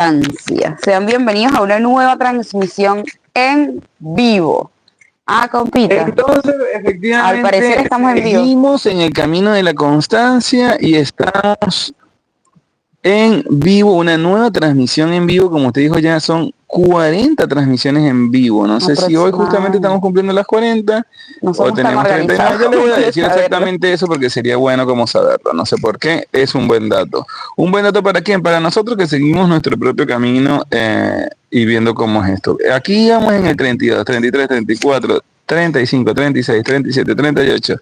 Ansia. Sean bienvenidos a una nueva transmisión en vivo. Compita. Entonces, Al parecer efectivamente, estamos en vivo. seguimos en el camino de la constancia y estamos en vivo, una nueva transmisión en vivo. Como te dijo, ya son 40 transmisiones en vivo. No sé si hoy justamente estamos cumpliendo las 40 No o somos tan tenemos 39. organizados Ya le voy a como decir para saberlo. exactamente eso porque sería bueno como saberlo. No sé por qué, es un buen dato. ¿Un buen dato para quién? Para nosotros que seguimos nuestro propio camino y viendo cómo es esto. Aquí vamos en el 32, 33, 34, 35, 36, 37, 38.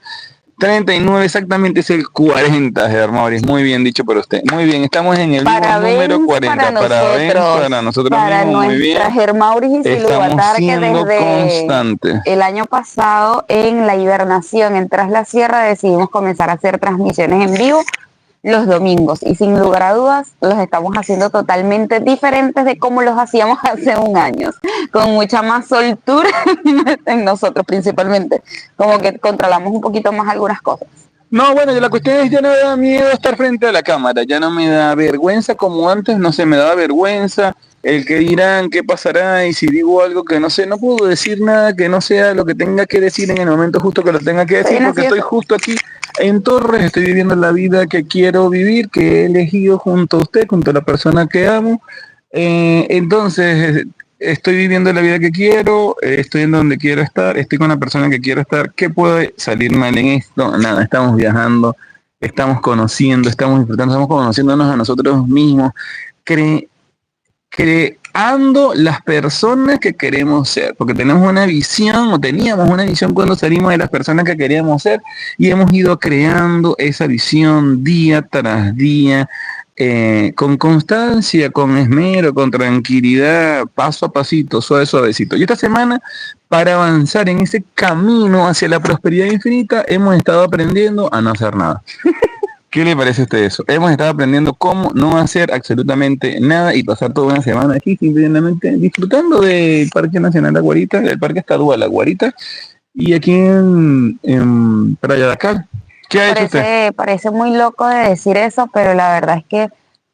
39, exactamente es el 40, Germauris. Muy bien dicho por usted. Muy bien, estamos en el vivo número 40. Parabéns para nosotros para mismos, muy bien. nuestra Germauris y Estamos Siluatar, que siendo desde constantes. el año pasado en la hibernación en Tras la Sierra decidimos comenzar a hacer transmisiones en vivo los domingos y sin lugar a dudas los estamos haciendo totalmente diferentes de como los hacíamos hace un año, con mucha más soltura en nosotros principalmente, como que controlamos un poquito más algunas cosas. No, bueno, la cuestión es ya no me da miedo estar frente a la cámara, ya no me da vergüenza como antes, no sé, me daba vergüenza el que dirán, qué pasará y si digo algo que no sé, no puedo decir nada que no sea lo que tenga que decir en el momento justo que lo tenga que decir, porque estoy justo aquí en Torres, estoy viviendo la vida que quiero vivir, que he elegido junto a usted, junto a la persona que amo. Entonces, estoy viviendo la vida que quiero, estoy en donde quiero estar, estoy con la persona que quiero estar. ¿Qué puede salir mal en esto? Nada, estamos viajando, estamos conociendo, estamos disfrutando, estamos conociéndonos a nosotros mismos, creando las personas que queremos ser, porque tenemos una visión o teníamos una visión cuando salimos de las personas que queríamos ser y hemos ido creando esa visión día tras día, con constancia, con esmero, con tranquilidad, paso a pasito, suave, suavecito. Y esta semana, para avanzar en ese camino hacia la prosperidad infinita, hemos estado aprendiendo a no hacer nada. ¿Qué le parece a usted eso? Hemos estado aprendiendo cómo no hacer absolutamente nada y pasar toda una semana aquí simplemente disfrutando del Parque Nacional La Guarita, del Parque Estadúa La Guarita, y aquí en Playa Dacal. ¿Qué ha hecho usted? Parece muy loco de decir eso, pero la verdad es que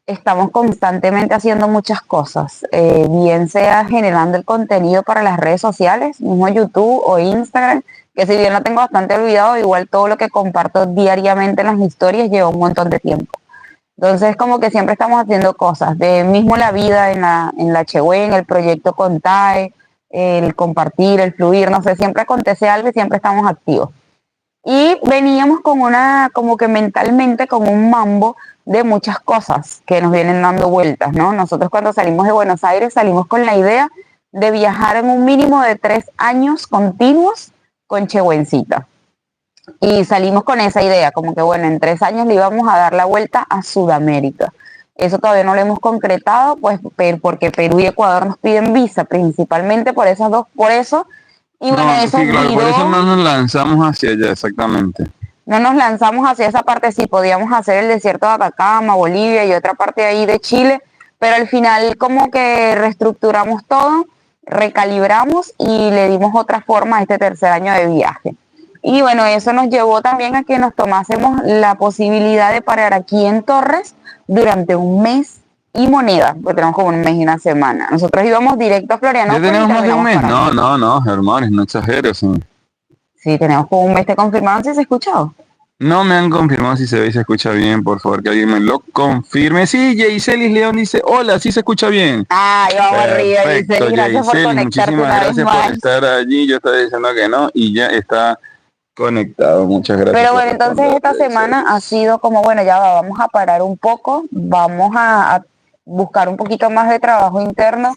estamos constantemente haciendo muchas cosas, bien sea generando el contenido para las redes sociales, mismo YouTube o Instagram, que si bien lo tengo bastante olvidado, igual todo lo que comparto diariamente en las historias lleva un montón de tiempo. Entonces, como que siempre estamos haciendo cosas, de mismo la vida en la Chehue, en el proyecto Contae, el compartir, el fluir, no sé, siempre acontece algo y siempre estamos activos. Y veníamos con como que mentalmente con un mambo de muchas cosas que nos vienen dando vueltas, ¿no? Nosotros cuando salimos de Buenos Aires salimos con la idea de viajar en un mínimo de 3 años continuos con Chehuencita. Y salimos con esa idea, como que bueno, en 3 años le íbamos a dar la vuelta a Sudamérica. Eso todavía no lo hemos concretado, pues porque Perú y Ecuador nos piden visa, principalmente por esas dos, por eso. Y bueno, No, eso sí, claro, giró, por eso no nos lanzamos hacia allá, exactamente. no nos lanzamos hacia esa parte, sí, podíamos hacer el desierto de Atacama, Bolivia y otra parte de ahí de Chile, pero al final como que reestructuramos todo, recalibramos y le dimos otra forma a este tercer año de viaje. Y bueno, eso nos llevó también a que nos tomásemos la posibilidad de parar aquí en Torres durante un mes y moneda, porque tenemos como un mes y una semana. Nosotros íbamos directo a Florianópolis. ¿Ya tenemos más de un mes? No, Germán, no exageres. Sí, tenemos como un mes. ¿Te confirmaron si se ha escuchado? No me han confirmado si se ve y se escucha bien, por favor, que alguien me lo confirme. Sí, Jaycelis León dice, hola, sí se escucha bien. Ay, vamos arriba, Perfecto, gracias por conectarte muchísimas una vez gracias más. por estar allí. Yo estaba diciendo que no y ya está conectado. Muchas gracias. Pero bueno, entonces esta semana ha sido como, bueno, ya vamos a parar un poco, vamos a buscar un poquito más de trabajo interno.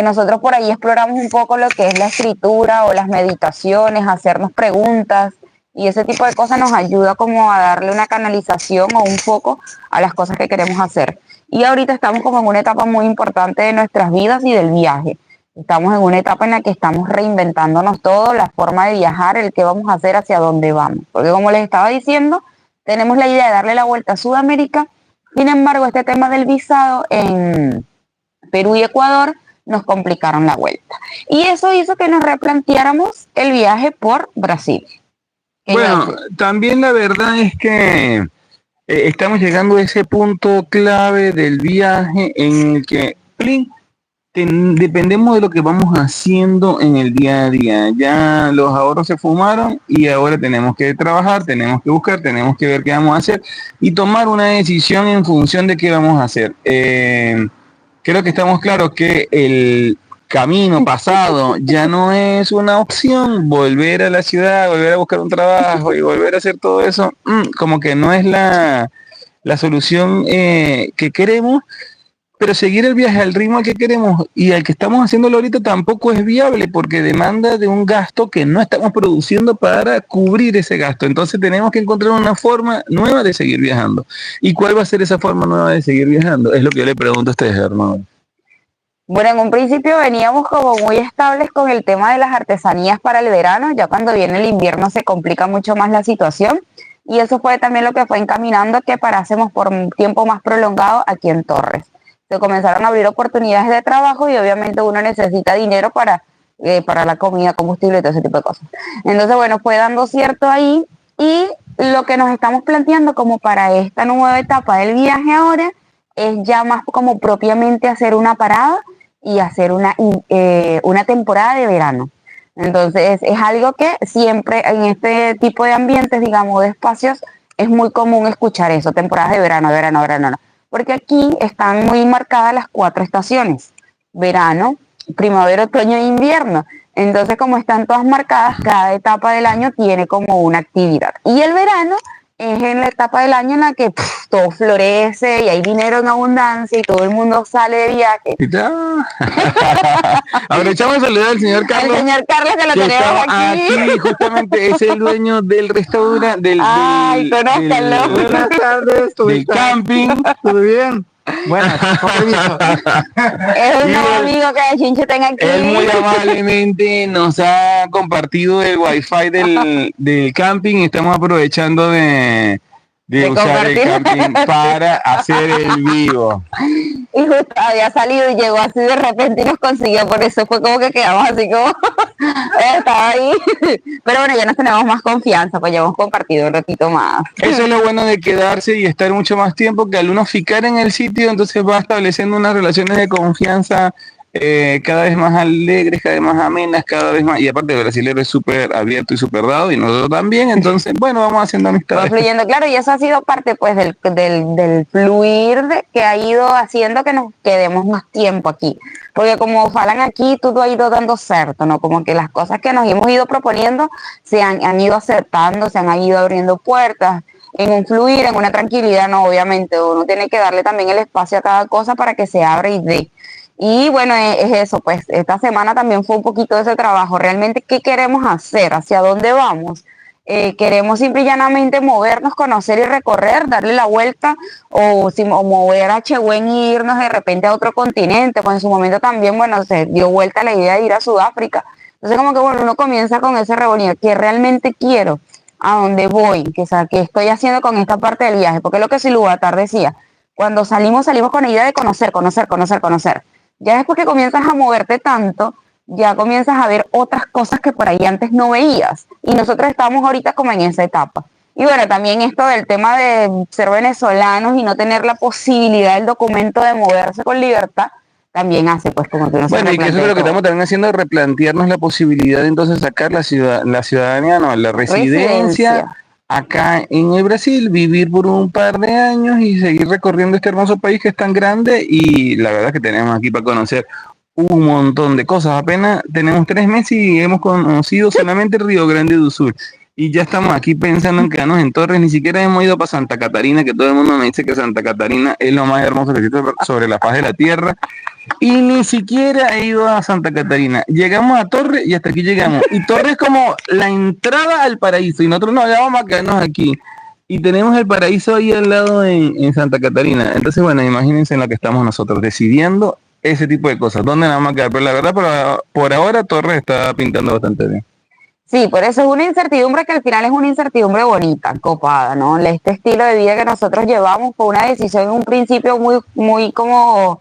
Nosotros por ahí exploramos un poco lo que es la escritura o las meditaciones, hacernos preguntas y ese tipo de cosas nos ayuda como a darle una canalización o un foco a las cosas que queremos hacer. Y ahorita estamos como en una etapa muy importante de nuestras vidas y del viaje. Estamos en una etapa en la que estamos reinventándonos todo, la forma de viajar, el qué vamos a hacer, hacia dónde vamos. Porque como les estaba diciendo, tenemos la idea de darle la vuelta a Sudamérica. Sin embargo, este tema del visado en Perú y Ecuador nos complicaron la vuelta. Y eso hizo que nos replanteáramos el viaje por Brasil. Bueno, también la verdad es que estamos llegando a ese punto clave del viaje en el que plin, dependemos de lo que vamos haciendo en el día a día. Ya los ahorros se fumaron y ahora tenemos que trabajar, tenemos que buscar, tenemos que ver qué vamos a hacer y tomar una decisión en función de qué vamos a hacer. Creo que estamos claros que el camino pasado ya no es una opción. Volver a la ciudad, volver a buscar un trabajo y volver a hacer todo eso, como que no es la solución que queremos, pero seguir el viaje al ritmo al que queremos y al que estamos haciéndolo ahorita tampoco es viable porque demanda de un gasto que no estamos produciendo para cubrir ese gasto. Entonces tenemos que encontrar una forma nueva de seguir viajando. ¿Y cuál va a ser esa forma nueva de seguir viajando? Es lo que yo le pregunto a ustedes, hermano. Bueno, en un principio veníamos como muy estables con el tema de las artesanías para el verano. Ya cuando viene el invierno se complica mucho más la situación. Y eso fue también lo que fue encaminando que parásemos por un tiempo más prolongado aquí en Torres. Se comenzaron a abrir oportunidades de trabajo y obviamente uno necesita dinero para la comida, combustible y todo ese tipo de cosas. Entonces, bueno, fue dando cierto ahí y lo que nos estamos planteando como para esta nueva etapa del viaje ahora es ya más como propiamente hacer una parada y hacer una temporada de verano. Entonces, es algo que siempre en este tipo de ambientes, digamos, de espacios, es muy común escuchar eso, temporadas de verano, verano, verano, no. Porque aquí están muy marcadas las 4 estaciones, verano, primavera, otoño e invierno. Entonces, como están todas marcadas, cada etapa del año tiene como una actividad. Y el verano es en la etapa del año en la que todo florece y hay dinero en abundancia y todo el mundo sale de viaje. Aprovechamos de saludar al señor Carlos. El señor Carlos que lo tenemos aquí. Justamente es el dueño del restaurante, conózcanlo. Buenas tardes, del camping. ¿Todo bien? Buenas, con permiso. Es un nuevo amigo que el Chinche tenga aquí. Él muy amablemente nos ha compartido el wifi del camping. Estamos aprovechando de usar el camping para hacer el vivo. Y justo había salido y llegó así de repente y nos consiguió, por eso fue como que quedamos así como estaba ahí. Pero bueno, ya nos tenemos más confianza, pues ya hemos compartido un ratito más. Eso es lo bueno de quedarse y estar mucho más tiempo, que al uno ficar en el sitio, entonces va estableciendo unas relaciones de confianza cada vez más alegres, cada vez más amenas, cada vez más, y aparte el brasileño es súper abierto y súper dado y nosotros también, entonces bueno, vamos haciendo amistades. Va fluyendo, claro, y eso ha sido parte pues del fluir que ha ido haciendo que nos quedemos más tiempo aquí, porque como falan aquí, todo ha ido dando cierto, ¿no? Como que las cosas que nos hemos ido proponiendo se han ido acertando, se han ido abriendo puertas, en un fluir, en una tranquilidad, no, obviamente, uno tiene que darle también el espacio a cada cosa para que se abra y dé. Y bueno, es eso, pues esta semana también fue un poquito de ese trabajo. Realmente, ¿qué queremos hacer? ¿Hacia dónde vamos? ¿Queremos simple y llanamente movernos, conocer y recorrer, darle la vuelta? O mover a Chehuen y irnos de repente a otro continente? Pues en su momento también, bueno, se dio vuelta la idea de ir a Sudáfrica. Entonces como que bueno, uno comienza con ese revolver. ¿Qué realmente quiero? ¿A dónde voy? ¿Qué estoy haciendo con esta parte del viaje? Porque es lo que Silúbatar decía. Cuando salimos con la idea de conocer. Ya después que comienzas a moverte tanto, ya comienzas a ver otras cosas que por ahí antes no veías. Y nosotros estamos ahorita como en esa etapa. Y bueno, también esto del tema de ser venezolanos y no tener la posibilidad del documento de moverse con libertad, también hace pues como que no se bueno, y que eso es lo que estamos también haciendo, replantearnos la posibilidad de entonces sacar la ciudadanía, no, la residencia acá en el Brasil, vivir por un par de años y seguir recorriendo este hermoso país que es tan grande, y la verdad que tenemos aquí para conocer un montón de cosas. Apenas tenemos 3 meses y hemos conocido solamente Río Grande do Sul. Y ya estamos aquí pensando en quedarnos en Torres. Ni siquiera hemos ido para Santa Catarina, que todo el mundo me dice que Santa Catarina es lo más hermoso que existe sobre la faz de la tierra. Y ni siquiera he ido a Santa Catarina. Llegamos a Torres y hasta aquí llegamos. Y Torres es como la entrada al paraíso. Y nosotros no, ya vamos a quedarnos aquí. Y tenemos el paraíso ahí al lado en Santa Catarina. Entonces, bueno, imagínense en lo que estamos nosotros decidiendo ese tipo de cosas. ¿Dónde nos vamos a quedar? Pero la verdad, por ahora Torres está pintando bastante bien. Sí, por eso es una incertidumbre que al final es una incertidumbre bonita, copada, ¿no? Este estilo de vida que nosotros llevamos fue una decisión en un principio muy, muy como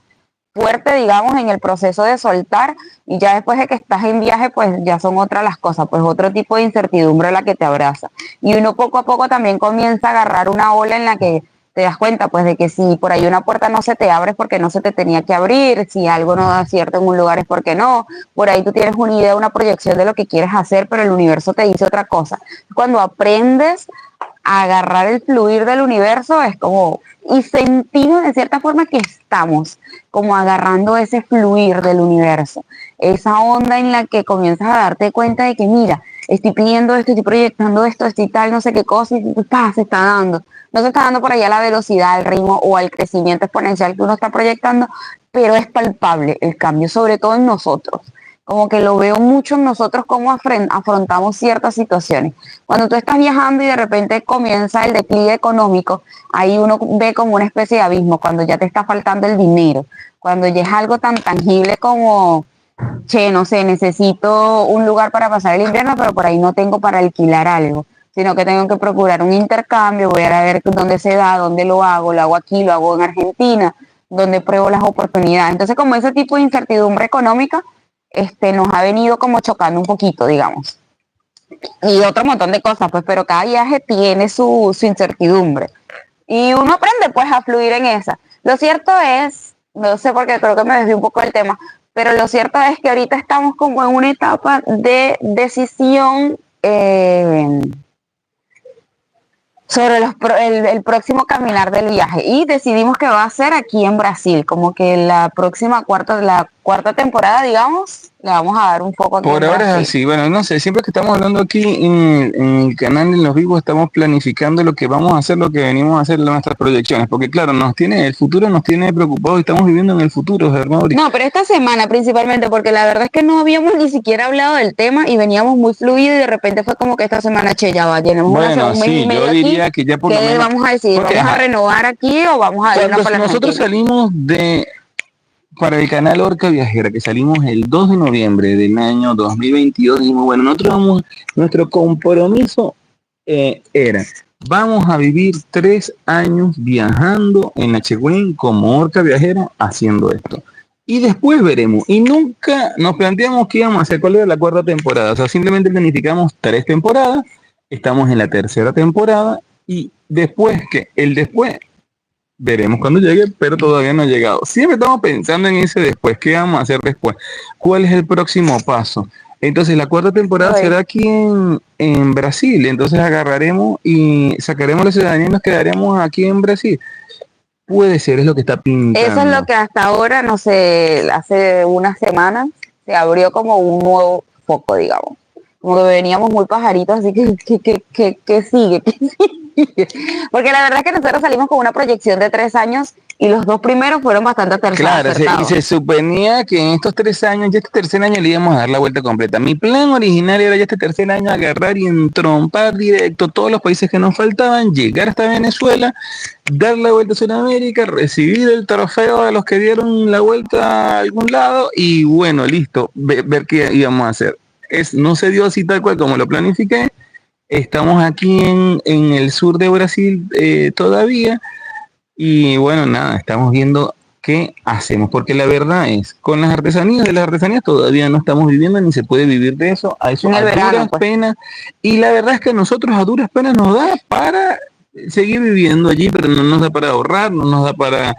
fuerte, digamos, en el proceso de soltar, y ya después de que estás en viaje, pues ya son otras las cosas, pues otro tipo de incertidumbre la que te abraza. Y uno poco a poco también comienza a agarrar una ola en la que te das cuenta pues de que si por ahí una puerta no se te abre es porque no se te tenía que abrir, si algo no da cierto en un lugar es porque no, por ahí tú tienes una idea, una proyección de lo que quieres hacer, pero el universo te dice otra cosa. Cuando aprendes a agarrar el fluir del universo es como, y sentimos de cierta forma que estamos como agarrando ese fluir del universo, esa onda en la que comienzas a darte cuenta de que mira, estoy pidiendo esto, estoy proyectando esto, estoy tal, no sé qué cosa, y se está dando. No se está dando por allá la velocidad, al ritmo o al crecimiento exponencial que uno está proyectando, pero es palpable el cambio, sobre todo en nosotros. Como que lo veo mucho en nosotros cómo afrontamos ciertas situaciones. Cuando tú estás viajando y de repente comienza el declive económico, ahí uno ve como una especie de abismo, cuando ya te está faltando el dinero, cuando ya es algo tan tangible como, che, no sé, necesito un lugar para pasar el invierno, pero por ahí no tengo para alquilar algo, sino que tengo que procurar un intercambio, voy a ver dónde se da, dónde lo hago aquí, lo hago en Argentina, donde pruebo las oportunidades. Entonces, como ese tipo de incertidumbre económica, nos ha venido como chocando un poquito, digamos. Y otro montón de cosas, pues, pero cada viaje tiene su incertidumbre. Y uno aprende, pues, a fluir en esa. Lo cierto es, no sé por qué creo que me desvié un poco del tema, pero lo cierto es que ahorita estamos como en una etapa de decisión sobre el próximo caminar del viaje, y decidimos que va a ser aquí en Brasil, como que la cuarta temporada, digamos, le vamos a dar un poco aquí Por en ahora es Brasil. así, bueno, no sé, siempre que estamos hablando aquí en el canal, en los vivos, estamos planificando lo que vamos a hacer, lo que venimos a hacer, nuestras proyecciones, porque claro, el futuro nos tiene preocupados y estamos viviendo en el futuro, ¿verdad? No, pero esta semana principalmente, porque la verdad es que no habíamos ni siquiera hablado del tema y veníamos muy fluidos y de repente fue como que esta semana, che, ya va, tenemos Bueno, un mes y sí, medio yo aquí, diría que ya por lo ¿qué menos, vamos a decidir? porque, ¿Vamos a renovar aquí o vamos a ir cuando para la nosotros Argentina? salimos para el canal Orca Viajera, que salimos el 2 de noviembre del año 2022, dijimos, bueno, nuestro compromiso vamos a vivir 3 años viajando en la Chegüen como Orca Viajera haciendo esto. Y después veremos. Y nunca nos planteamos qué íbamos a hacer, cuál era la cuarta temporada. O sea, simplemente planificamos 3 temporadas, estamos en la tercera temporada y después veremos cuando llegue, pero todavía no ha llegado. Siempre estamos pensando en ese después. ¿Qué vamos a hacer después? ¿Cuál es el próximo paso? Entonces la cuarta temporada será aquí en Brasil. Entonces agarraremos y sacaremos la ciudadanía y nos quedaremos aquí en Brasil. Puede ser, es lo que está pintando. Eso es lo que hasta ahora, no sé, hace unas semanas se abrió como un nuevo foco, digamos. Como que veníamos muy pajaritos, así que sigue. Porque la verdad es que nosotros salimos con una proyección de 3 años y los 2 primeros fueron bastante acertados. Claro, y se suponía que en estos 3 años, ya este tercer año le íbamos a dar la vuelta completa. Mi plan original era ya este tercer año agarrar y entrompar directo todos los países que nos faltaban, llegar hasta Venezuela, dar la vuelta a Sudamérica, recibir el trofeo de los que dieron la vuelta a algún lado y bueno, listo, ver qué íbamos a hacer. No se dio así tal cual como lo planifiqué. Estamos aquí en el sur de Brasil todavía y bueno, nada, estamos viendo qué hacemos, porque la verdad es, con las artesanías todavía no estamos viviendo ni se puede vivir de eso, a duras penas, y la verdad es que a nosotros a duras penas nos da para seguir viviendo allí, pero no nos da para ahorrar, no nos da para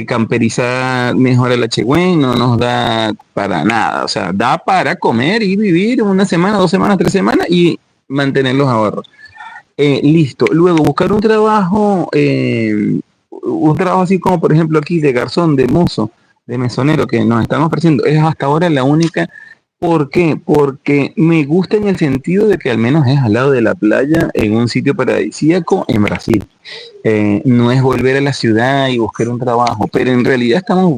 camperizar mejor el Chegüen, no nos da para nada, o sea, da para comer y vivir 1 semana, 2 semanas, 3 semanas y mantener los ahorros. Listo, luego buscar un trabajo así como por ejemplo aquí de garzón, de mozo, de mesonero que nos están ofreciendo, es hasta ahora la única. ¿Por qué? Porque me gusta en el sentido de que al menos es al lado de la playa, en un sitio paradisíaco en Brasil. No es volver a la ciudad y buscar un trabajo, pero en realidad estamos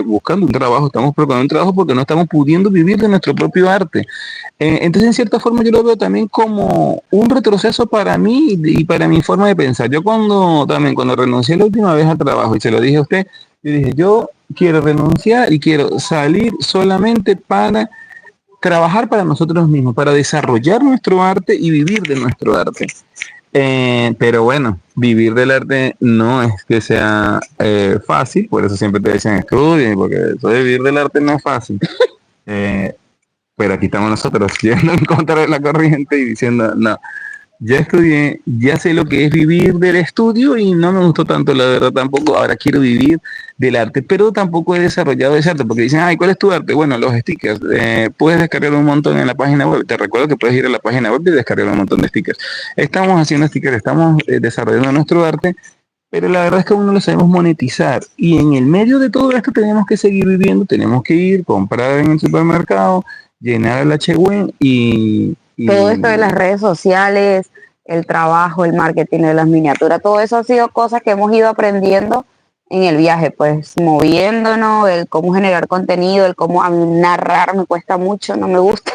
buscando un trabajo, estamos procurando un trabajo porque no estamos pudiendo vivir de nuestro propio arte. Entonces, en cierta forma, yo lo veo también como un retroceso para mí y para mi forma de pensar. Yo cuando renuncié la última vez al trabajo, y se lo dije a usted, yo dije, yo quiero renunciar y quiero salir solamente para trabajar para nosotros mismos, para desarrollar nuestro arte y vivir de nuestro arte. Pero bueno, vivir del arte no es que sea fácil, por eso siempre te dicen estudien, porque eso de vivir del arte no es fácil. Pero aquí estamos nosotros yendo en contra de la corriente y diciendo no. ya estudié, ya sé lo que es vivir del estudio y no me gustó tanto, la verdad tampoco. Ahora quiero vivir del arte, pero tampoco he desarrollado ese arte, porque dicen, ay, ¿cuál es tu arte? Bueno, los stickers. Puedes descargar un montón en la página web. Te recuerdo que puedes ir a la página web y descargar un montón de stickers. Estamos haciendo stickers, estamos desarrollando nuestro arte, pero la verdad es que aún no lo sabemos monetizar. Y en el medio de todo esto tenemos que seguir viviendo, tenemos que ir, comprar en el supermercado, llenar el H-Win Todo esto de las redes sociales, el trabajo, el marketing de las miniaturas, todo eso ha sido cosas que hemos ido aprendiendo en el viaje, pues moviéndonos, el cómo generar contenido, el cómo a mí narrar me cuesta mucho, no me gusta,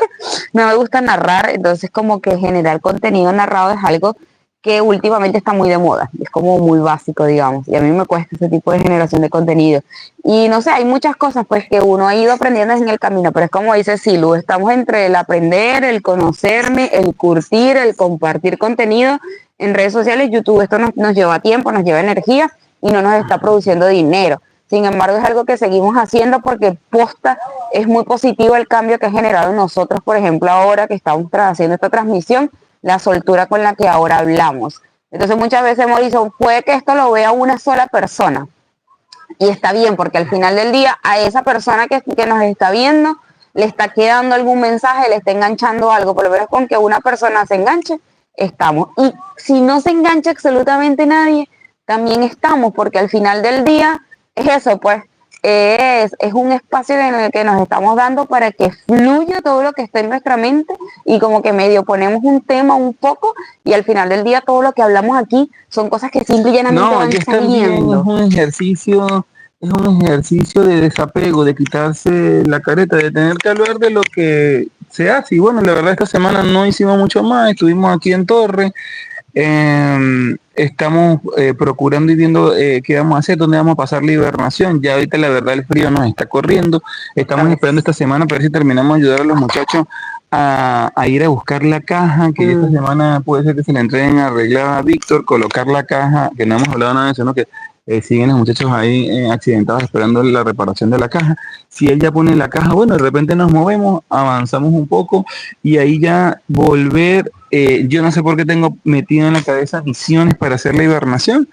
no me gusta narrar, entonces como que generar contenido narrado es algo que últimamente está muy de moda, es como muy básico, digamos, y a mí me cuesta ese tipo de generación de contenido. Y no sé, hay muchas cosas pues que uno ha ido aprendiendo en el camino, pero es como dice Silu, estamos entre el aprender, el conocerme, el curtir, el compartir contenido en redes sociales. YouTube, esto nos lleva tiempo, nos lleva energía y no nos está produciendo dinero. Sin embargo, es algo que seguimos haciendo porque posta es muy positivo el cambio que ha generado en nosotros, por ejemplo, ahora que estamos haciendo esta transmisión, la soltura con la que ahora hablamos. Entonces muchas veces Mauricio, puede que esto lo vea una sola persona y está bien porque al final del día a esa persona que nos está viendo le está quedando algún mensaje, le está enganchando algo, por lo menos con que una persona se enganche, estamos. Y si no se engancha absolutamente nadie, también estamos, porque al final del día es eso, pues es un espacio en el que nos estamos dando para que fluya todo lo que está en nuestra mente y como que medio ponemos un tema un poco y al final del día todo lo que hablamos aquí son cosas que simple y llanamente van saliendo. Es un ejercicio de desapego, de quitarse la careta, de tener que hablar de lo que se hace. Y bueno, la verdad esta semana no hicimos mucho más, estuvimos aquí en Torre. Estamos procurando y viendo qué vamos a hacer, dónde vamos a pasar la hibernación. Ya ahorita la verdad el frío nos está corriendo. Estamos esperando esta semana para ver si terminamos de ayudar a los muchachos a ir a buscar la caja, que esta semana puede ser que se le entreguen arreglada a Víctor, colocar la caja, que no hemos hablado nada de eso, ¿no? Que siguen los muchachos ahí accidentados esperando la reparación de la caja. Si él ya pone la caja, bueno, de repente nos movemos, avanzamos un poco y ahí ya volver. Yo no sé por qué tengo metido en la cabeza misiones para hacer la hibernación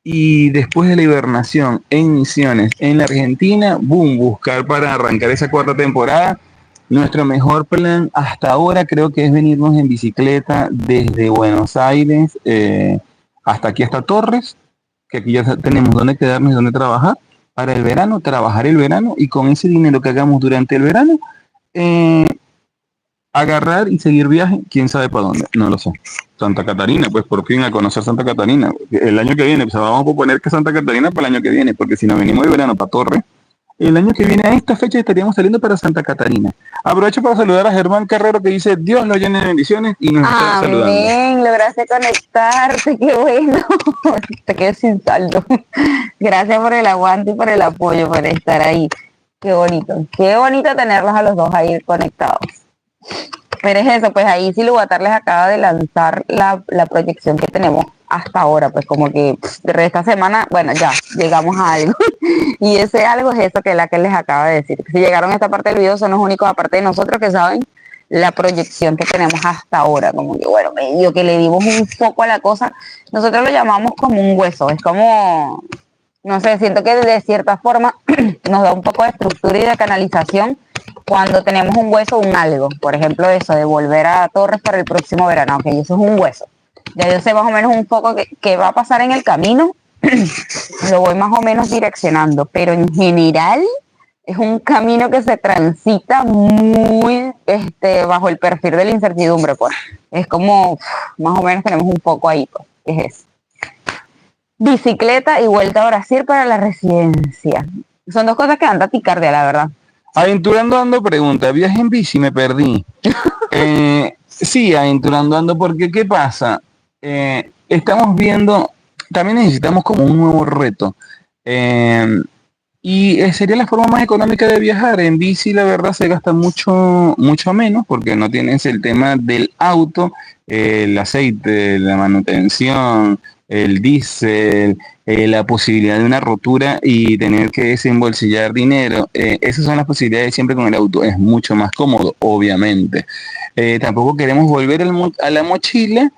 y después de la hibernación en Misiones en la Argentina, boom, buscar para arrancar esa cuarta temporada. Nuestro mejor plan hasta ahora creo que es venirnos en bicicleta desde Buenos Aires hasta aquí, hasta Torres, que aquí ya tenemos dónde quedarnos y dónde trabajar para el verano, trabajar el verano y con ese dinero que hagamos durante el verano, agarrar y seguir viaje, quién sabe para dónde, no lo sé. Santa Catarina, pues por fin a conocer Santa Catarina. El año que viene, pues vamos a proponer que Santa Catarina para el año que viene, porque si nos venimos de verano para Torre, el año que viene a esta fecha estaríamos saliendo para Santa Catarina. Aprovecho para saludar a Germán Carrero que dice Dios lo llene de bendiciones y nos está saludando. Amén, lograste conectarte, qué bueno. Te quedé sin saldo. Gracias por el aguante y por el apoyo, por estar ahí. Qué bonito tenerlos a los dos ahí conectados. Pero es eso, pues ahí Siluvatar les acaba de lanzar la proyección que tenemos hasta ahora, pues como que de esta semana, bueno, ya llegamos a algo. Y ese algo es eso que es la que les acaba de decir. Si llegaron a esta parte del video son los únicos, aparte de nosotros, que saben la proyección que tenemos hasta ahora. Como que, bueno, medio que le dimos un foco a la cosa. Nosotros lo llamamos como un hueso. Es como, no sé, siento que de cierta forma nos da un poco de estructura y de canalización cuando tenemos un hueso, un algo. Por ejemplo, eso de volver a Torres para el próximo verano. Ok, eso es un hueso. Ya yo sé más o menos un poco que va a pasar en el camino. Lo voy más o menos direccionando, pero en general es un camino que se transita muy bajo el perfil de la incertidumbre, pues. Es como, más o menos tenemos un poco ahí, pues. Es eso. Bicicleta y vuelta a Brasil para la residencia. Son dos cosas que dan taquicardia, la verdad. Aventurando Ando pregunta, viaje en bici, me perdí. Sí, Aventurando Ando, porque ¿qué pasa? Estamos viendo, también necesitamos como un nuevo reto. Y sería la forma más económica de viajar. En bici, la verdad, se gasta mucho menos, porque no tienes el tema del auto, el aceite, la manutención, el diésel, la posibilidad de una rotura y tener que desembolsillar dinero. Esas son las posibilidades siempre con el auto. Es mucho más cómodo, obviamente. Tampoco queremos volver a la mochila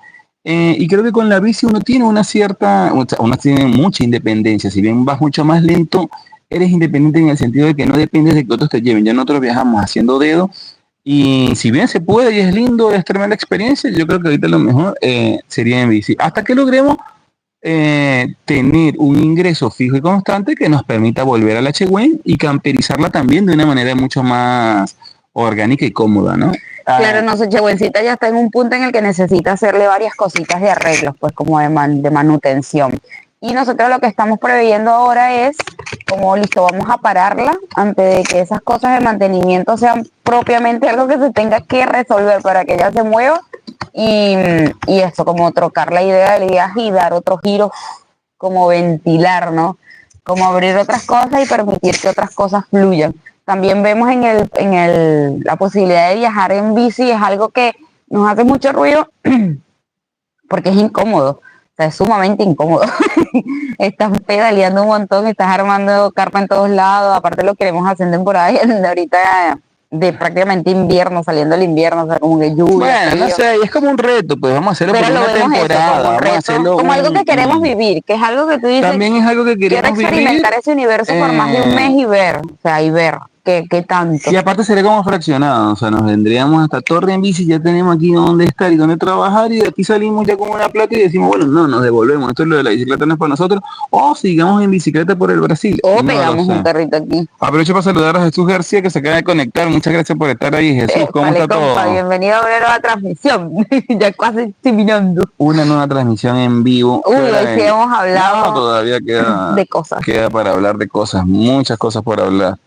Y creo que con la bici uno tiene una cierta, o sea, uno tiene mucha independencia. Si bien vas mucho más lento, eres independiente en el sentido de que no dependes de que otros te lleven. Ya nosotros viajamos haciendo dedo y si bien se puede y es lindo, es tremenda experiencia, yo creo que ahorita lo mejor sería en bici. Hasta que logremos tener un ingreso fijo y constante que nos permita volver a la Chegüen y camperizarla también de una manera mucho más orgánica y cómoda, ¿no? Claro, no sé, Chebuencita ya está en un punto en el que necesita hacerle varias cositas de arreglos, pues como de manutención. Y nosotros lo que estamos previendo ahora es, como listo, vamos a pararla antes de que esas cosas de mantenimiento sean propiamente algo que se tenga que resolver para que ella se mueva. Y eso, como trocar la idea del viaje y dar otro giro, como ventilar, ¿no? Como abrir otras cosas y permitir que otras cosas fluyan. También vemos la posibilidad de viajar en bici, es algo que nos hace mucho ruido porque es incómodo, o sea, es sumamente incómodo. Estás pedaleando un montón, estás armando carpa en todos lados, aparte lo queremos hacer en temporada de ahorita de prácticamente invierno, saliendo el invierno, o sea, como que lluvia. Bueno, no sé, es como un reto, pues vamos a hacerlo pero por lo una vemos temporada, eso, como, vamos a hacerlo como algo que queremos vivir, que es algo que tú dices, también es algo que quiero queremos vivir. experimentar ese universo por más de un mes y ver, o sea, y ver qué tanto. Y aparte sería como fraccionado, o sea, nos vendríamos hasta Torre en bici, ya tenemos aquí dónde estar y dónde trabajar, y de aquí salimos ya con una plata y decimos, bueno, no, nos devolvemos, esto es lo de la bicicleta no es para nosotros, o sigamos en bicicleta por el Brasil. O No pegamos lo sé. un carrito aquí. Aprovecho para saludar a Jesús García que se acaba de conectar, muchas gracias por estar ahí, Jesús, ¿cómo Vale, está compa, todo? bienvenido a una nueva transmisión. Ya casi estoy mirando. Una nueva transmisión en vivo. Uy, hoy sí hemos hablado No, todavía de cosas. queda para hablar de cosas, muchas cosas por hablar.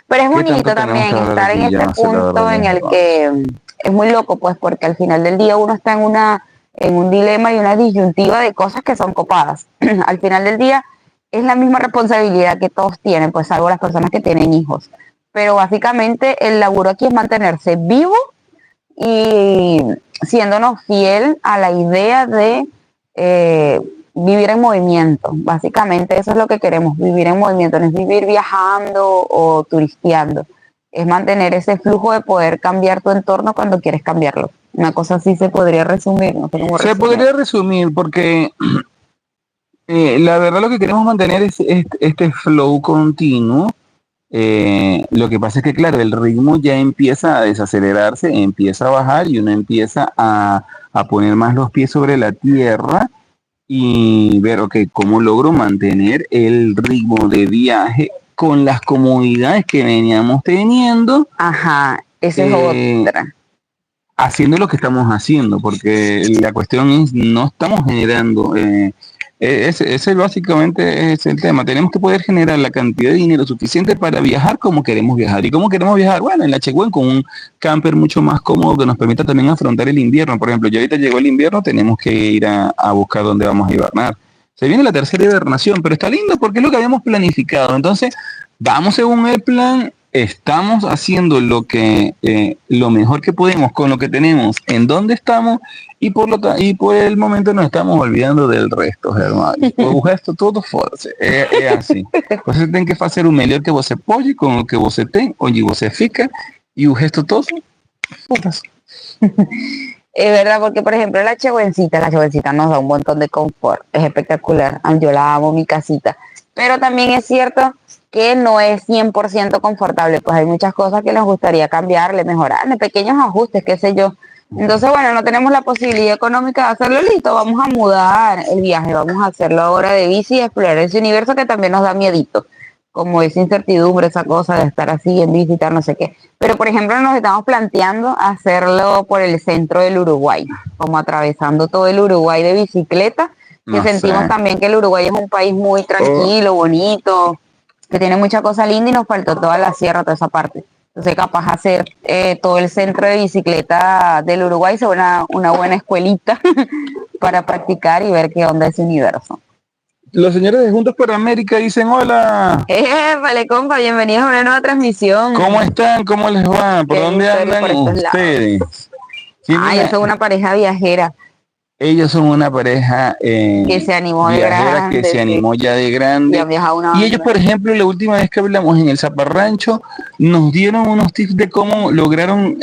Pero es ¿Qué tanto bonito tenemos también que hablar estar en aquí? Ya este no sé la punto verdad. en el que es muy loco, pues, porque al final del día uno está en un dilema y una disyuntiva de cosas que son copadas. Al final del día es la misma responsabilidad que todos tienen, pues salvo las personas que tienen hijos. Pero básicamente el laburo aquí es mantenerse vivo y siéndonos fiel a la idea de vivir en movimiento. Básicamente eso es lo que queremos, vivir en movimiento, no es vivir viajando o turisteando, es mantener ese flujo de poder cambiar tu entorno cuando quieres cambiarlo. Una cosa así se podría resumir, no sé cómo Se resumir. podría resumir porque la verdad lo que queremos mantener es este flow continuo. Lo que pasa es que, claro, el ritmo ya empieza a desacelerarse, empieza a bajar y uno empieza a poner más los pies sobre la tierra y ver, ok, cómo logro mantener el ritmo de viaje con las comodidades que veníamos teniendo. Ajá, esa Eh, es otra. haciendo lo que estamos haciendo, porque la cuestión es, no estamos generando, ese básicamente es el tema, tenemos que poder generar la cantidad de dinero suficiente para viajar como queremos viajar. ¿Y cómo queremos viajar? Bueno, en la Chegüen con un camper mucho más cómodo que nos permita también afrontar el invierno. Por ejemplo, ya ahorita llegó el invierno, tenemos que ir a buscar dónde vamos a hibernar. Se viene la tercera hibernación, pero está lindo porque es lo que habíamos planificado. Entonces, vamos según el plan, estamos haciendo lo mejor que podemos con lo que tenemos, en donde estamos, y por el momento nos estamos olvidando del resto, hermano. O resto todo forte. É assim. Você tem que fazer o melhor que você pode com o que você tem, onde você fica, y o resto todo, putas. Es verdad, porque por ejemplo la Chebuencita nos da un montón de confort, es espectacular, yo la amo, mi casita, pero también es cierto que no es 100% confortable, pues hay muchas cosas que nos gustaría cambiarle, mejorarle, pequeños ajustes, qué sé yo. Entonces, bueno, no tenemos la posibilidad económica de hacerlo, listo, vamos a mudar el viaje, vamos a hacerlo ahora de bici y explorar ese universo que también nos da miedito, como esa incertidumbre, esa cosa de estar así en visitar, no sé qué. Pero, por ejemplo, nos estamos planteando hacerlo por el centro del Uruguay, como atravesando todo el Uruguay de bicicleta, que No sentimos sé. también que el Uruguay es un país muy tranquilo, bonito, que tiene mucha cosa linda y nos faltó toda la sierra, toda esa parte. Entonces, capaz hacer todo el centro de bicicleta del Uruguay sea una buena escuelita para practicar y ver qué onda ese universo. Los señores de Juntos por América dicen, hola, Vale, compa, bienvenidos a una nueva transmisión. ¿cómo están? ¿Cómo les va? ¿Por Qué dónde historia andan por estos lados. ustedes? Sí, Yo mira, soy una pareja viajera. Ellos son una pareja que se animó de viajera que grande, se sí, animó ya de y grande. han viajado una Y ellos, banda. por ejemplo, la última vez que hablamos en el Zaparrancho, nos dieron unos tips de cómo lograron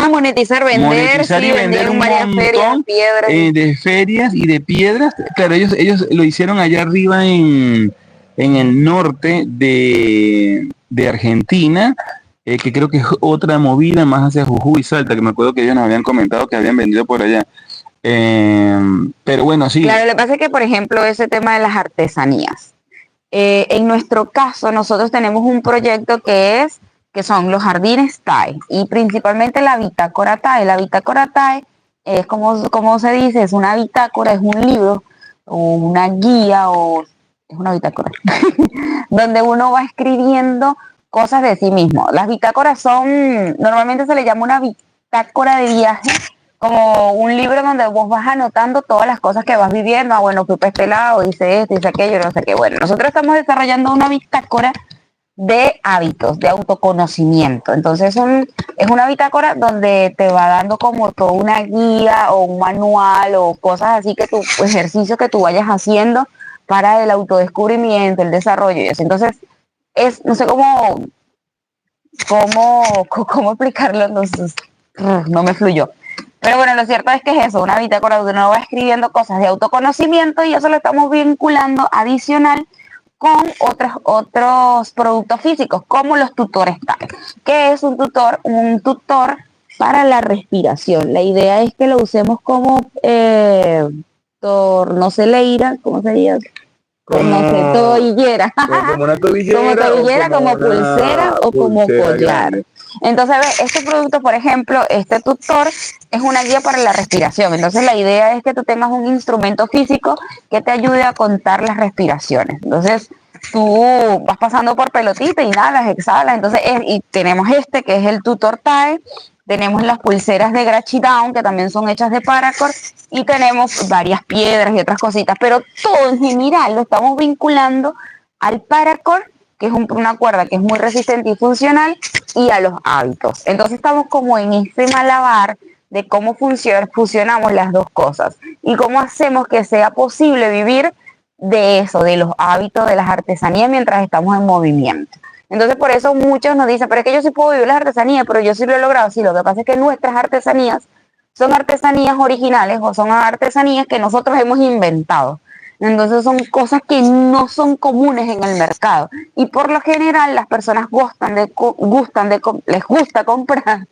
Monetizar, vender, monetizar sí, y vender vendieron un varias ferias, montón piedras. de ferias y de piedras. Claro, ellos lo hicieron allá arriba en el norte de Argentina, que creo que es otra movida más hacia Jujuy y Salta, que me acuerdo que ellos nos habían comentado que habían vendido por allá. Eh, pero bueno, sí. Claro, lo que pasa es que, por ejemplo, ese tema de las artesanías. En nuestro caso, nosotros tenemos un proyecto que son los jardines TAE y principalmente la bitácora TAE. La bitácora TAE es como se dice, es una bitácora, es un libro o una guía o es una bitácora donde uno va escribiendo cosas de sí mismo. Las bitácoras normalmente se le llama una bitácora de viaje, como un libro donde vos vas anotando todas las cosas que vas viviendo. Bueno, fui para este lado, hice esto, hice aquello, no sé qué. Bueno, nosotros estamos desarrollando una bitácora de hábitos, de autoconocimiento. Entonces es una bitácora donde te va dando como toda una guía o un manual o cosas así que ejercicios que tú vayas haciendo para el autodescubrimiento, el desarrollo y eso. Entonces, no sé cómo explicarlo, entonces no me fluyó. Pero bueno, lo cierto es que es eso, una bitácora donde uno va escribiendo cosas de autoconocimiento y eso lo estamos vinculando adicional con otros productos físicos, como los tutores TAE. ¿Qué es un tutor? Un tutor para la respiración. La idea es que lo usemos como tornozeleira, ¿cómo se dice? Tobillera. Como una tobillera, Como tobillera, como pulsera o como collar. Grande. Entonces, este producto, por ejemplo, este tutor es una guía para la respiración. Entonces, la idea es que tú tengas un instrumento físico que te ayude a contar las respiraciones. Entonces, tú vas pasando por pelotita, inhalas, exhalas. Entonces, y tenemos que es el tutor TAE. Tenemos las pulseras de Grachi Down, que también son hechas de paracord, y tenemos varias piedras y otras cositas, pero todo en general lo estamos vinculando al paracord, que es una cuerda que es muy resistente y funcional, y a los hábitos. Entonces estamos como en este malabar de cómo fusionamos las dos cosas y cómo hacemos que sea posible vivir de eso, de los hábitos, de las artesanías mientras estamos en movimiento. Entonces por eso muchos nos dicen, pero es que yo sí puedo vivir las artesanías, pero yo sí lo he logrado. Sí, lo que pasa es que nuestras artesanías son artesanías originales o son artesanías que nosotros hemos inventado. Entonces son cosas que no son comunes en el mercado. Y por lo general las personas les gusta comprar,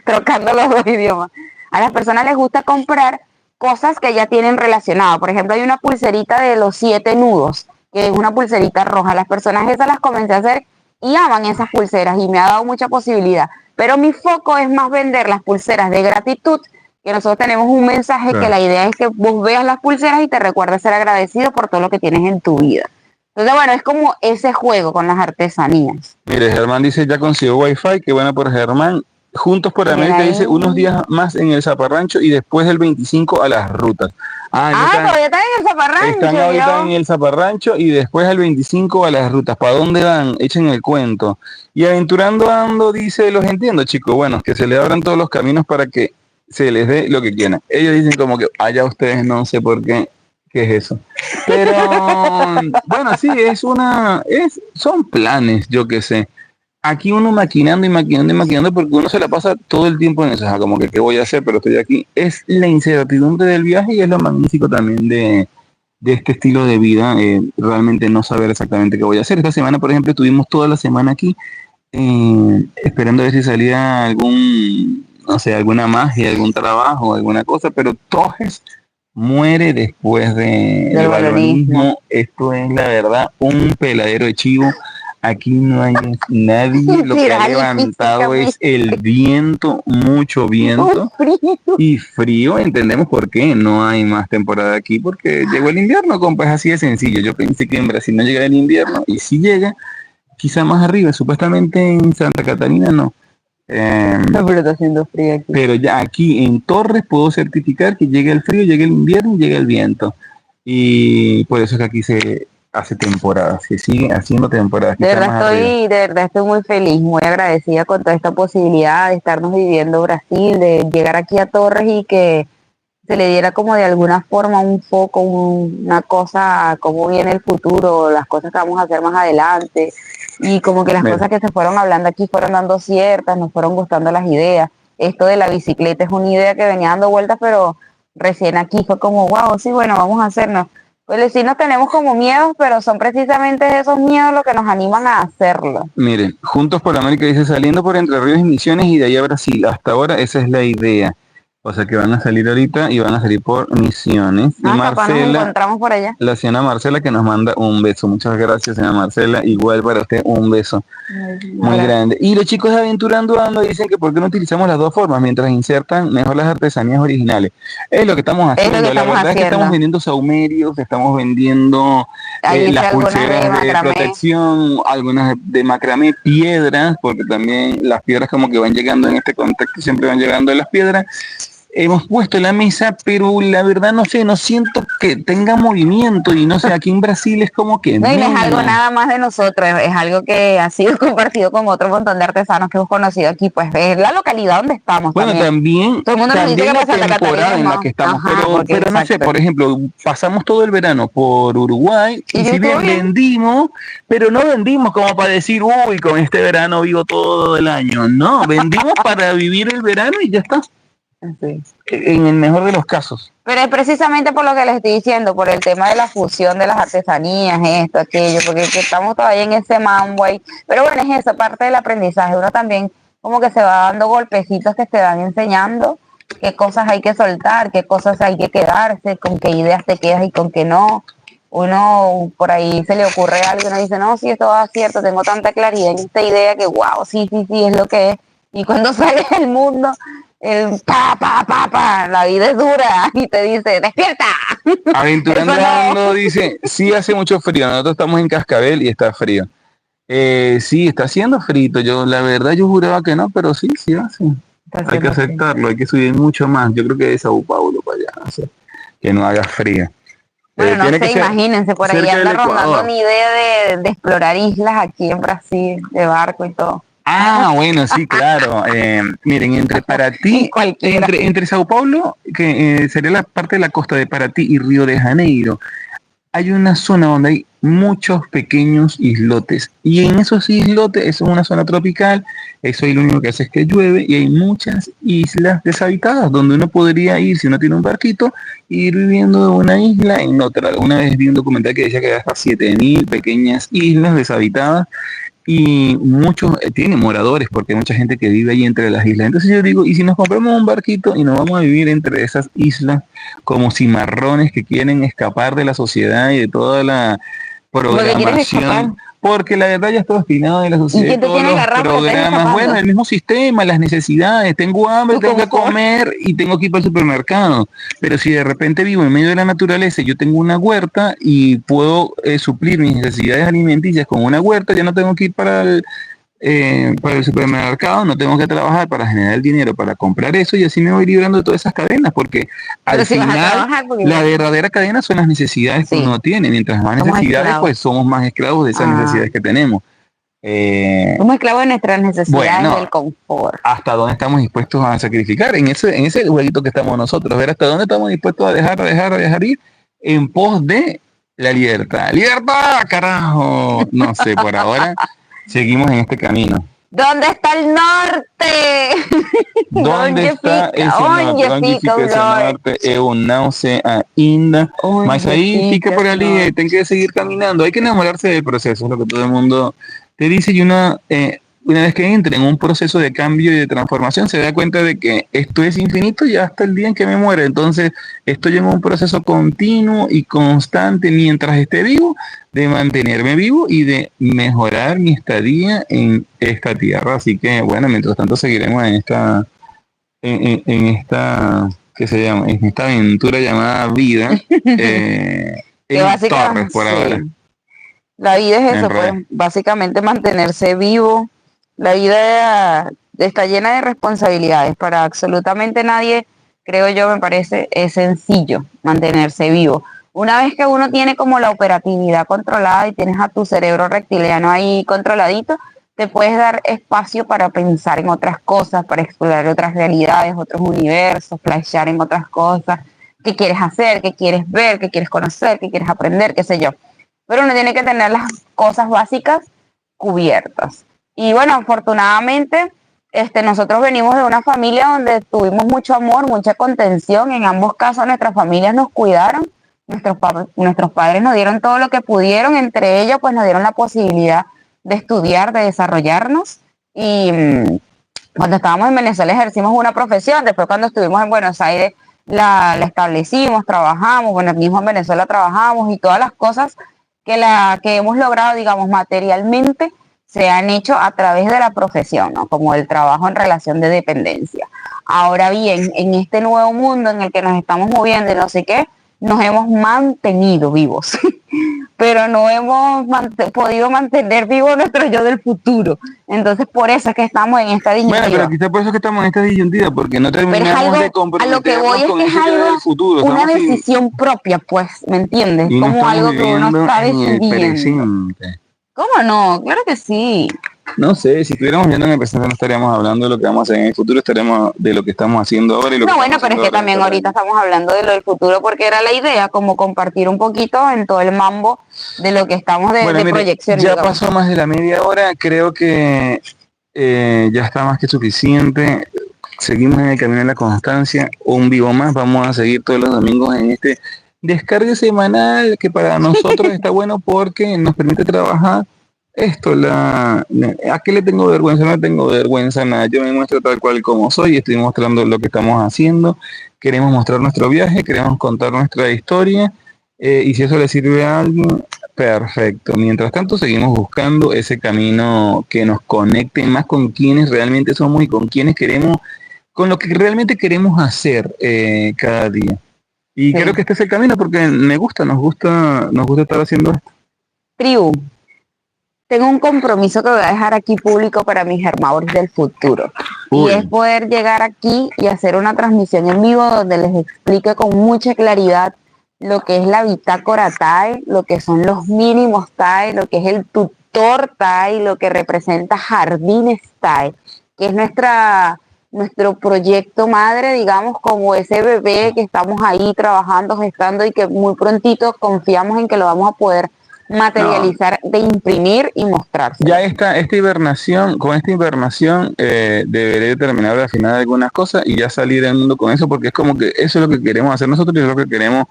trocando los dos idiomas, a las personas les gusta comprar cosas que ya tienen relacionado. Por ejemplo, hay una pulserita de los 7 nudos, que es una pulserita roja. Las personas esas las comencé a hacer y aman esas pulseras y me ha dado mucha posibilidad. Pero mi foco es más vender las pulseras de gratitud, que nosotros tenemos un mensaje que la idea es que vos veas las pulseras y te recuerdes ser agradecido por todo lo que tienes en tu vida. Entonces, bueno, es como ese juego con las artesanías. Mire, Germán dice, ya consiguió Wi-Fi, qué bueno por Germán. Juntos por América dice, unos días más en el Zaparrancho y después del 25 a las rutas. Todavía están en el Zaparrancho. Están ahorita en el Zaparrancho y después al 25 a las rutas. ¿Para dónde van? Echen el cuento. Y aventurando ando, dice, los entiendo, chicos. Bueno, que se le abran todos los caminos para que se les dé lo que quieran. Ellos dicen como que, allá ustedes no sé por qué es eso. Pero, bueno, sí, son planes, yo qué sé. Aquí uno maquinando y maquinando y maquinando porque uno se la pasa todo el tiempo en eso, como que qué voy a hacer, pero estoy aquí. Es la incertidumbre del viaje y es lo magnífico también de este estilo de vida, realmente no saber exactamente qué voy a hacer. Esta semana, por ejemplo, estuvimos toda la semana aquí esperando a ver si salía no sé, alguna magia, algún trabajo, alguna cosa, pero Tojes muere después del balonismo. Esto es la verdad un peladero de chivo. Aquí no hay nadie, lo que ha levantado es el viento, mucho viento y frío. Entendemos por qué no hay más temporada aquí, porque llegó el invierno, compa, es así de sencillo. Yo pensé que en Brasil no llega el invierno y si llega, quizá más arriba, supuestamente en Santa Catarina no. Pero está haciendo frío aquí. Pero ya aquí en Torres puedo certificar que llega el frío, llega el invierno y llega el viento. Y por eso es que aquí se hace temporada, se sigue haciendo temporada. De verdad estoy muy feliz, muy agradecida con toda esta posibilidad de estarnos viviendo Brasil, de llegar aquí a Torres y que se le diera como de alguna forma un foco, una cosa, a cómo viene el futuro, las cosas que vamos a hacer más adelante, y como que las Mira, cosas que se fueron hablando aquí fueron dando ciertas, nos fueron gustando las ideas. Esto de la bicicleta es una idea que venía dando vueltas, pero recién aquí fue como, wow, sí, bueno, vamos a hacernos. Pues sí nos tenemos como miedos, pero son precisamente esos miedos los que nos animan a hacerlo. miren, Juntos por América dice saliendo por Entre Ríos y Misiones y de ahí a Brasil. Hasta ahora esa es la idea. O sea que van a salir ahorita y van a salir por Misiones. Y Ah, capaz nos Marcela, encontramos por allá. la señora Marcela que nos manda un beso. Muchas gracias, señora Marcela. Igual para usted un beso muy grande. Y los chicos de Aventurando Ando dicen que por qué no utilizamos las dos formas mientras insertan mejor las artesanías originales. Es lo que estamos Es lo haciendo. que La estamos verdad es que estamos haciendo. vendiendo saumerios, estamos vendiendo Ahí hice las algunas de pulseras de macramé. protección, algunas de macramé, piedras, porque también las piedras como que van llegando en este contexto, siempre van llegando de las piedras. Hemos puesto la mesa, pero la verdad no sé, no siento que tenga movimiento y no sé, aquí en Brasil es como que No, y no es no. algo nada más de nosotros, es algo que ha sido compartido con otro montón de artesanos que hemos conocido aquí, pues es la localidad donde estamos Bueno, también. Todo el mundo nos dice también que la para Santa temporada Catarina en la no. que estamos, Ajá, porque pero no sé, exacto. por ejemplo, pasamos todo el verano por Uruguay y Y si estuvo bien bien. vendimos, pero no vendimos como para decir, uy, con este verano vivo todo el año. No, vendimos para vivir el verano y ya está, Sí. en el mejor de los casos. Pero es precisamente por lo que les estoy diciendo, por el tema de la fusión de las artesanías, esto, aquello, porque que estamos todavía en ese mambo ahí. Pero bueno, es esa parte del aprendizaje. Uno también como que se va dando golpecitos que te van enseñando qué cosas hay que soltar, qué cosas hay que quedarse, con qué ideas te quedas y con qué no. Uno por ahí se le ocurre algo y uno dice, no, sí, esto va cierto, tengo tanta claridad en esta idea que wow, sí, sí, sí, es lo que es. Y cuando sales del mundo, la vida es dura y te dice, despierta. Aventurando Eso no. Ando dice, sí hace mucho frío, nosotros estamos en Cascabel y está frío. Sí, está haciendo frito, yo la verdad yo juraba que no, pero sí, sí hace. Está Hay que haciendo frío. aceptarlo, hay que subir mucho más. Yo creo que de Sao Paulo para allá, no sé, que no haga frío. Bueno, no Tiene que sé, ser imagínense, por ahí cerca del anda rondando Ecuador. una idea de explorar islas aquí en Brasil, de barco y todo. Ah, bueno, sí, claro. Miren, entre Paraty, Cualquiera. entre Sao Paulo, que sería la parte de la costa de Paraty y Río de Janeiro, hay una zona donde hay muchos pequeños islotes. Y en esos islotes, eso es una zona tropical, eso ahí lo único que hace es que llueve y hay muchas islas deshabitadas donde uno podría ir, si uno tiene un barquito, ir viviendo de una isla en otra. Una vez vi un documental que decía que hay hasta 7.000 pequeñas islas deshabitadas y muchos tienen moradores porque hay mucha gente que vive ahí entre las islas. Entonces yo digo, ¿y si nos compramos un barquito y nos vamos a vivir entre esas islas como cimarrones que quieren escapar de la sociedad y de toda la Lo que quieres es escapar. programación? Porque la verdad ya está obstinado de la ¿Y sociedad y quién te todos tiene los agarrado para que estés programas. escapando? Bueno, el mismo sistema, las necesidades. Tengo hambre, Tu tengo que confort. comer y tengo que ir para el supermercado. Pero si de repente vivo en medio de la naturaleza, yo tengo una huerta y puedo suplir mis necesidades alimenticias con una huerta, ya no tengo que ir para el supermercado, no tengo que trabajar para generar el dinero para comprar eso y así me voy librando de todas esas cadenas, porque Pero al si vas a final trabajar, porque la verdadera cadena son las necesidades que Sí. uno tiene. Mientras más Somos necesidades, esclavos. pues somos más esclavos de esas Ah. necesidades que tenemos. somos esclavos de nuestras necesidades Bueno. del confort. Hasta dónde estamos dispuestos a sacrificar en ese jueguito que estamos nosotros, ver hasta dónde estamos dispuestos a dejar ir en pos de la libertad. ¡Libertad, carajo! No sé, por ahora seguimos en este camino. ¿Dónde está el norte? ¿Dónde está esse norte? Onde fica esse norte? Eu não sei ainda. Mas ahí fica por allí, tem que seguir caminando. Hay que enamorarse del proceso, es lo que todo el mundo te dice. Y una vez que entra en un proceso de cambio y de transformación, se da cuenta de que esto es infinito y hasta el día en que me muere. Entonces, estoy en un proceso continuo y constante mientras esté vivo, de mantenerme vivo y de mejorar mi estadía en esta tierra. Así que, bueno, mientras tanto seguiremos en esta ¿qué se llama? En esta aventura llamada vida, Que en básicamente, Torres por sí. ahora. La vida es eso, En pues, red. básicamente mantenerse vivo. La vida está llena de responsabilidades. Para absolutamente nadie, creo yo, me parece, es sencillo mantenerse vivo. Una vez que uno tiene como la operatividad controlada y tienes a tu cerebro reptiliano ahí controladito, te puedes dar espacio para pensar en otras cosas, para explorar otras realidades, otros universos, flashear en otras cosas. qué quieres hacer, qué quieres ver, qué quieres conocer, qué quieres aprender, qué sé yo. Pero uno tiene que tener las cosas básicas cubiertas. Y bueno, afortunadamente, nosotros venimos de una familia donde tuvimos mucho amor, mucha contención. En ambos casos nuestras familias nos cuidaron, nuestros padres nos dieron todo lo que pudieron, entre ellos pues nos dieron la posibilidad de estudiar, de desarrollarnos. Y cuando estábamos en Venezuela ejercimos una profesión, después cuando estuvimos en Buenos Aires la establecimos, trabajamos, bueno, mismo en Venezuela trabajamos y todas las cosas que hemos logrado, digamos, materialmente, se han hecho a través de la profesión, ¿no? Como el trabajo en relación de dependencia. Ahora bien, en este nuevo mundo en el que nos estamos moviendo y no sé qué, nos hemos mantenido vivos, pero no hemos podido mantener vivo nuestro yo del futuro. Entonces, por eso es que estamos en esta disyuntiva. Bueno, pero quizás por eso es que estamos en esta disyuntiva, porque no terminamos de comprometernos con ese yo del futuro. Una decisión propia, pues, ¿me entiendes? Y no como algo que uno está decidiendo. ¿Cómo no? Claro que sí. No sé, si estuviéramos viendo en el presente no estaríamos hablando de lo que vamos a hacer en el futuro, estaríamos de lo que estamos haciendo ahora y lo que bueno, pero es que también ahorita estamos hablando de lo del futuro porque era la idea, como compartir un poquito en todo el mambo de lo que estamos de proyección. Ya pasó más de la media hora, creo que ya está más que suficiente. Seguimos en el camino de la constancia, un vivo más, vamos a seguir todos los domingos en este descargue semanal que para nosotros está bueno porque nos permite trabajar esto. ¿A qué le tengo vergüenza? No le tengo vergüenza nada, yo me muestro tal cual como soy, estoy mostrando lo que estamos haciendo, queremos mostrar nuestro viaje, queremos contar nuestra historia, y si eso le sirve a alguien, perfecto. Mientras tanto seguimos buscando ese camino que nos conecte más con quienes realmente somos y con quienes queremos, con lo que realmente queremos hacer cada día. Y creo que este es el camino porque nos gusta estar haciendo esto. Tribu, tengo un compromiso que voy a dejar aquí público para mis hermanos del futuro. Y es poder llegar aquí y hacer una transmisión en vivo donde les explique con mucha claridad lo que es la bitácora TAE, lo que son los mínimos TAE, lo que es el tutor TAE, lo que representa Jardines TAE, que es nuestro proyecto madre, digamos, como ese bebé que estamos ahí trabajando, gestando y que muy prontito confiamos en que lo vamos a poder materializar, de imprimir y mostrar. Ya esta hibernación, con esta hibernación deberé terminar de afinar algunas cosas y ya salir al mundo con eso, porque es como que eso es lo que queremos hacer nosotros y es lo que queremos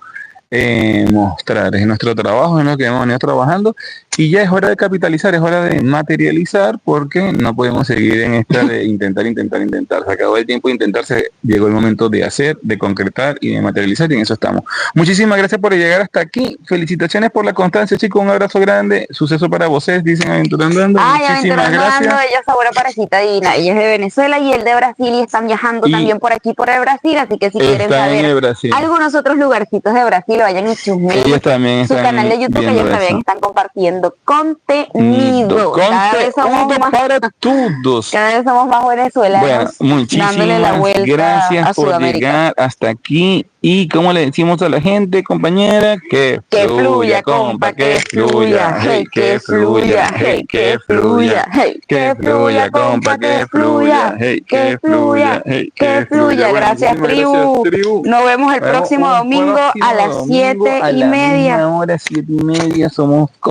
mostrar, es nuestro trabajo, es lo que hemos venido trabajando y ya es hora de capitalizar, es hora de materializar porque no podemos seguir en esta de intentar, se acabó el tiempo de intentarse, llegó el momento de hacer, de concretar y de materializar y en eso estamos. Muchísimas gracias por llegar hasta aquí, felicitaciones por la constancia, chicos, un abrazo grande, suceso para vosotros, dicen Aventurando Ando. Muchísimas gracias. Ella es una parejita divina, ella es de Venezuela y él de Brasil y están viajando también por aquí por el Brasil, así que si quieren saber algunos otros lugarcitos de Brasil, vayan y chusmen su canal de YouTube, que ellos también están compartiendo contenido. Cada vez somos más para todos. Cada vez somos más venezolanos. Bueno, muchísimas gracias por llegar hasta aquí. Y como le decimos a la gente, compañera, que fluya, compa, que fluya, hey, que fluya, hey, que fluya, hey, que fluya, compa, que fluya, hey, que fluya, hey, que fluya. Gracias, tribu. Nos vemos el próximo domingo a las 7:30. Ahora 7:30 somos